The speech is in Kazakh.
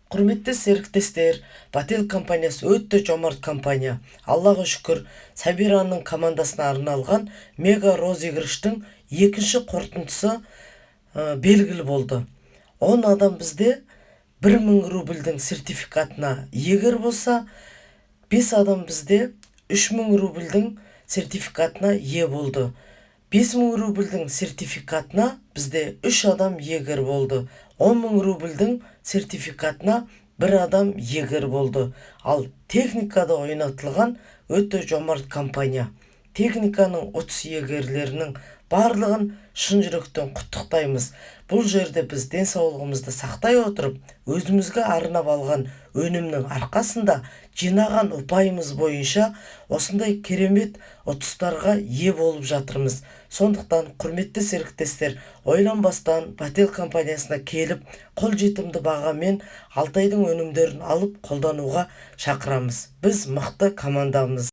Құрметті серіктестер, Бател компаниясы өтті жомарт компания. Аллаға шүкір, Сабираның командасына арналған мега розыгрыштың екінші қорытындысы белгілі болды. 10 адам бізде 1000 рубльдің сертификатына егер болса, 5 адам бізде 3000 рубльдің сертификатына ие болды. 5000 рубльдің сертификатына бізде 3 адам егер болды. 10.000 рубльдің сертификатына 1 адам егер болды. Ал техникада ойнатылған өте жомарт компания. Техниканың 30 егерлерінің барлығын шын жүректен құттықтаймыз. Бұл жерде біз денсаулығымызды сақтай отырып, өзімізге арнап алған өнімнің арқасында жинаған ұпайымыз бойынша осындай керемет ұтыстарға ие болып жатырмыз. Сондықтан құрметті серіктестер, ойланбастан Бател компаниясына келіп, қолжетімді бағамен Алтайдың өнімдерін алып қолдануға шақырамыз. Біз мықты командамыз.